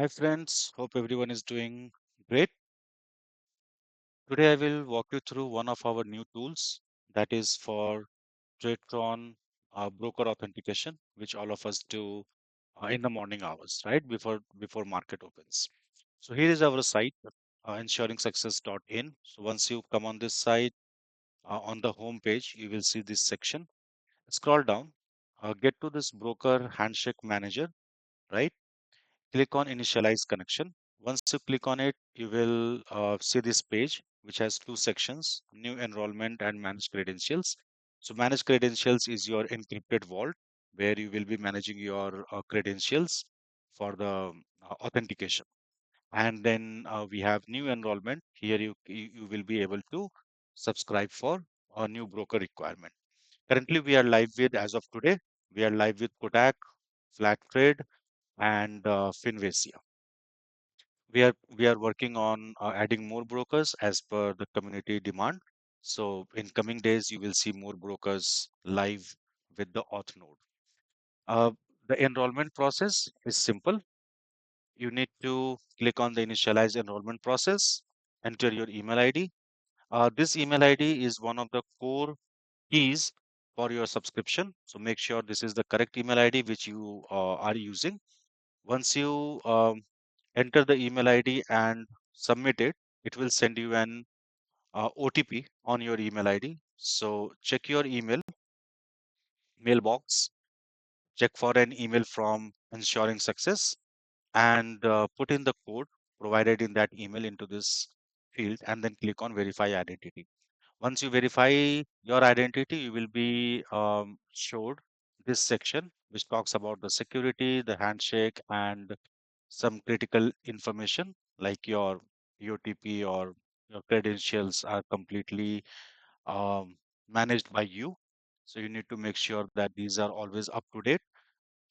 Hi friends, hope everyone is doing great. Today I will walk you through one of our new tools that is for Tradetron broker authentication, which all of us do in the morning hours, right? Before market opens. So here is our site, ensuringsuccess.in. So once you come on this site, on the home page, you will see this section. Scroll down, get to this broker handshake manager, right? Click on initialize connection. Once you click on it, you will see this page, which has two sections, new enrollment and managed credentials. So managed credentials is your encrypted vault where you will be managing your credentials for the authentication. And then we have new enrollment. Here you will be able to subscribe for a new broker requirement. Currently, we are live with, as of today, we are live with Kotak, Flattrade, and Finvesia. We are working on adding more brokers as per the community demand. So in coming days, you will see more brokers live with the Auth Node. Uh, the enrollment process is simple. You need to click on the initialize enrollment process, enter your email ID. This email ID is one of the core keys for your subscription. So make sure this is the correct email ID which you are using. Once you enter the email ID and submit it, it will send you an OTP on your email ID. So check your mailbox, check for an email from Ensuring Success, and put in the code provided in that email into this field, and then click on Verify Identity. Once you verify your identity, you will be showed this section, which talks about the security, the handshake, and some critical information like your OTP or your credentials are completely managed by you. So you need to make sure that these are always up to date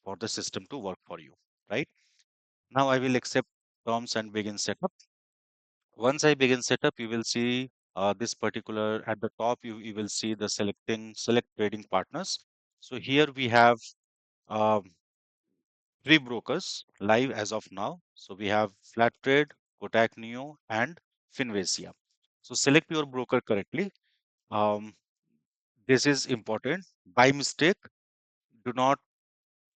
for the system to work for you, right? Now I will accept terms and begin setup. Once I begin setup, you will see this particular at the top, you will see the select trading partners. So here we have um, three brokers live as of now. So we have Flattrade, Kotak Neo, and Finvesia. So select your broker correctly. Um, this is important. By mistake, do not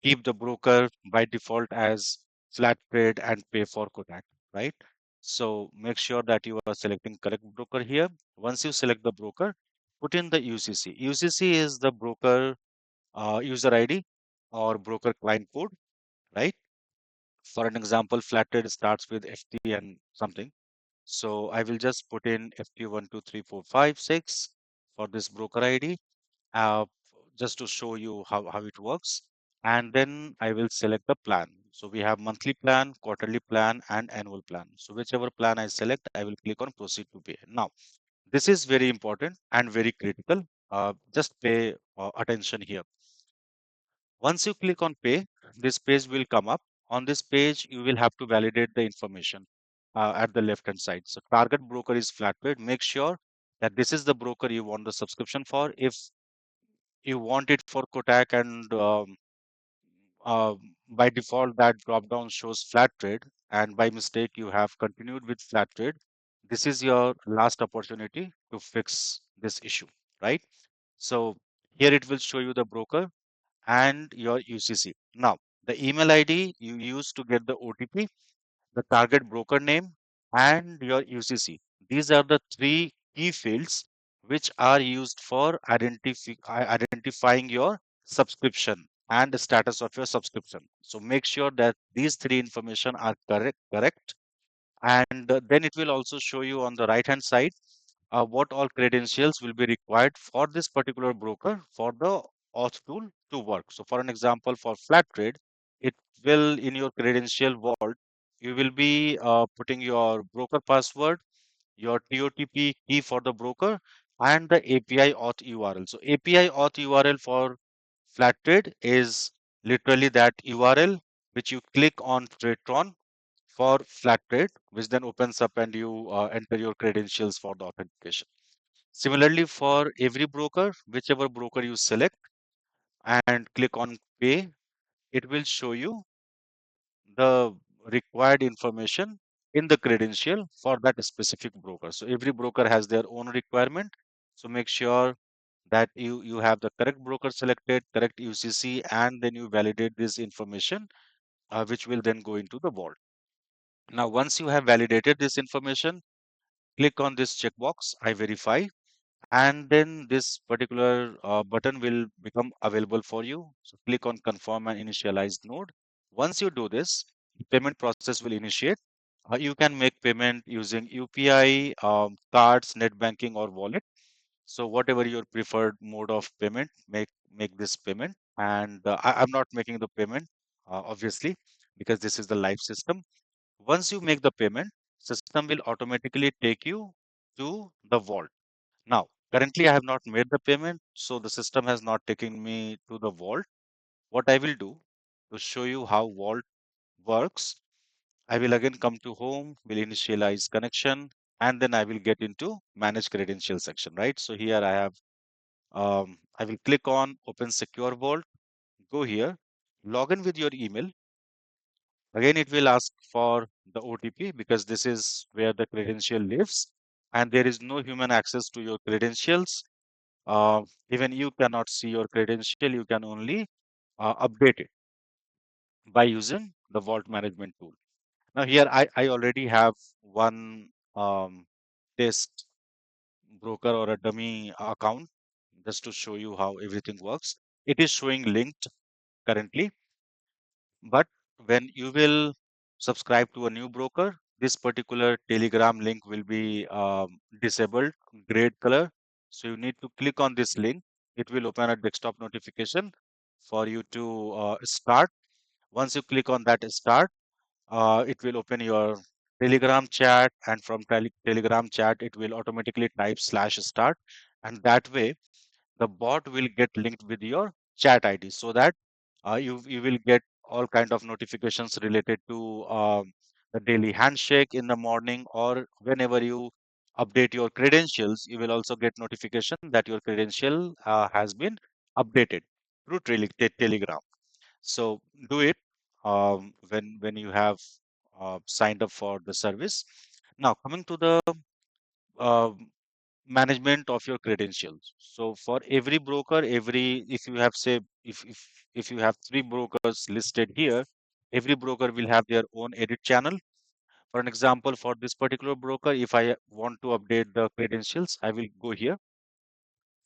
keep the broker by default as Flattrade and pay for Kotak, right? So make sure that you are selecting correct broker here. Once you select the broker, put in the UCC. UCC is the broker user ID or broker client code, right? For an example, Flattrade starts with FT and something. So I will just put in FT123456 for this broker ID, uh, just to show you how it works. And then I will select the plan. So we have monthly plan, quarterly plan, and annual plan. So whichever plan I select, I will click on proceed to pay. Now, this is very important and very critical. Just pay attention here. Once you click on pay, this page will come up. On this page, you will have to validate the information at the left hand side. So target broker is Flatbed. Make sure that this is the broker you want the subscription for. If you want it for Kotak and uh, by default that drop down shows flat trade and by mistake you have continued with flat trade, this is your last opportunity to fix this issue, right? So here it will show you the broker and your UCC. Now, the email ID you use to get the OTP, the target broker name, and your UCC. These are the three key fields which are used for identifying your subscription and the status of your subscription. So make sure that these three information are correct, and then it will also show you on the right hand side what all credentials will be required for this particular broker for the auth tool to work. So for an example, for flat trade, it will in your credential vault, you will be putting your broker password, your TOTP key for the broker, and the API auth URL. So API auth URL for flat trade is literally that URL which you click on Tradetron for flat trade, which then opens up and you enter your credentials for the authentication. Similarly, for every broker, whichever broker you select and click on pay, it will show you the required information in the credential for that specific broker. So every broker has their own requirement. So make sure that you have the correct broker selected, correct UCC, and then you validate this information, which will then go into the vault. Now, once you have validated this information, click on this checkbox, I verify, and then this particular button will become available for you. So click on confirm and initialize node. Once you do this, payment process will initiate. You can make payment using UPI, cards, net banking, or wallet. So whatever your preferred mode of payment, make this payment. And I'm not making the payment, obviously, because this is the live system. Once you make the payment, system will automatically take you to the vault. Now, currently I have not made the payment, so the system has not taken me to the vault. What I will do to show you how vault works, I will again come to home, will initialize connection, and then I will get into manage credential section, right? So here I will click on open secure vault, go here, log in with your email. Again, it will ask for the OTP because this is where the credential lives, and there is no human access to your credentials. Even you cannot see your credential, you can only update it by using the vault management tool. Now here I already have one test broker or a dummy account just to show you how everything works. It is showing linked currently, but when you will subscribe to a new broker, this particular Telegram link will be disabled, gray color. So you need to click on this link. It will open a desktop notification for you to start. Once you click on that start, it will open your Telegram chat, and from Telegram chat, it will automatically type slash start, and that way the bot will get linked with your chat ID, so that you will get all kind of notifications related to the daily handshake in the morning, or whenever you update your credentials, you will also get notification that your credential has been updated through Telegram. So do it when you have signed up for the service. Now coming to the uh, management of your credentials. So for every broker, every if you have say if you have three brokers listed here, every broker will have their own edit channel. For an example, for this particular broker, if I want to update the credentials, I will go here.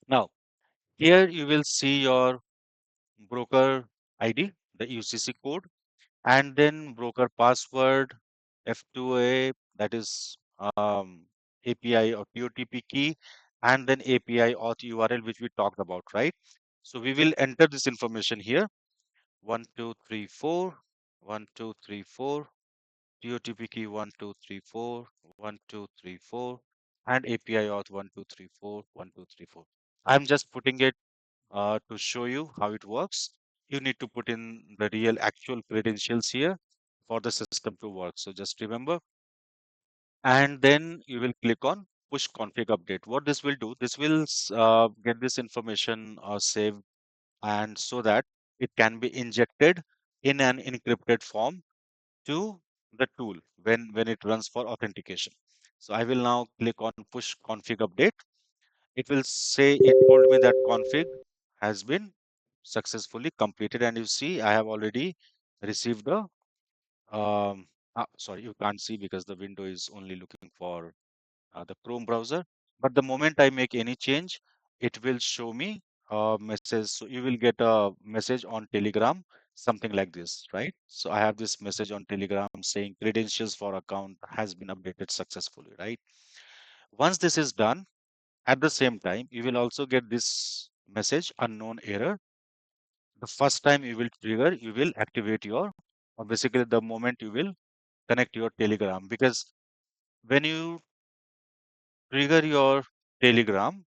Now here you will see your broker ID, the UCC code, and then broker password, F2A, that is API or TOTP key, and then API auth URL, which we talked about, right? So we will enter this information here: 1234, 1234, TOTP key 1234, 1234, and API auth 1234, 1234. I'm just putting it to show you how it works. You need to put in the real actual credentials here for the system to work. So just remember, and then you will click on push config update. What this will do, this will get this information saved, and so that it can be injected in an encrypted form to the tool when it runs for authentication. So I will now click on push config update. It will say it told me that config has been successfully completed, and you see I have already received the sorry, you can't see because the window is only looking for the Chrome browser. But the moment I make any change, it will show me a message. So you will get a message on Telegram, something like this, right? So I have this message on Telegram saying credentials for account has been updated successfully, right? Once this is done, at the same time, you will also get this message unknown error. The first time you will trigger, you will activate your, or basically the moment you will connect your Telegram, because when you trigger your Telegram,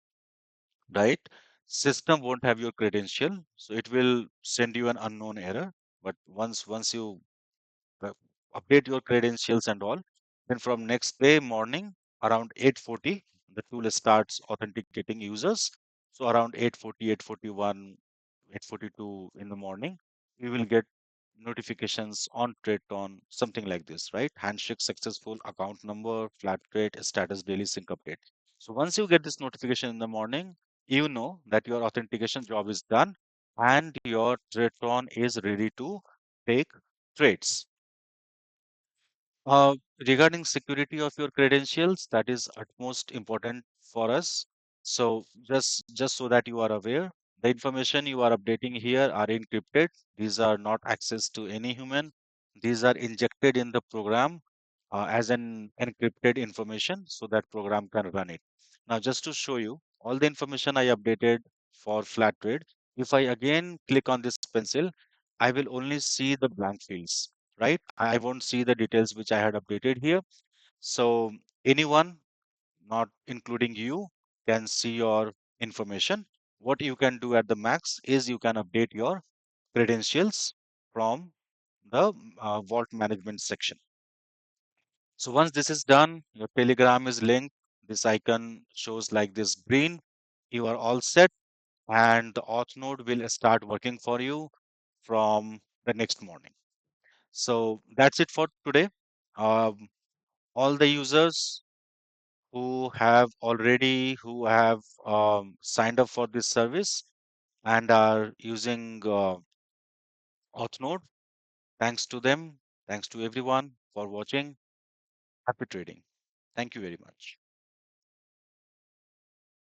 right, system won't have your credential, so it will send you an unknown error. But once you uh, update your credentials and all, then from next day morning around 8:40, the tool starts authenticating users. So around 8:40, 8:41, 8:42 in the morning, you will get notifications on Tradetron, something like this, right? Handshake successful, account number, flat rate, status, daily sync update. So once you get this notification in the morning, you know that your authentication job is done and your Tradetron is ready to take trades. Uh, Regarding security of your credentials, that is utmost important for us. So just so that you are aware, the information you are updating here are encrypted. These are not access to any human. These are injected in the program as an encrypted information so that program can run it. Now, just to show you all the information I updated for Flattrade, if I again click on this pencil, I will only see the blank fields, right? I won't see the details which I had updated here. So anyone, not including you, can see your information. What you can do at the max is you can update your credentials from the vault management section. So once this is done, your Telegram is linked. This icon shows like this green. You are all set, and the Auth node will start working for you from the next morning. So that's it for today. Um, all the users who have signed up for this service and are using Auth node, thanks to them, thanks to everyone for watching. Happy trading. Thank you very much.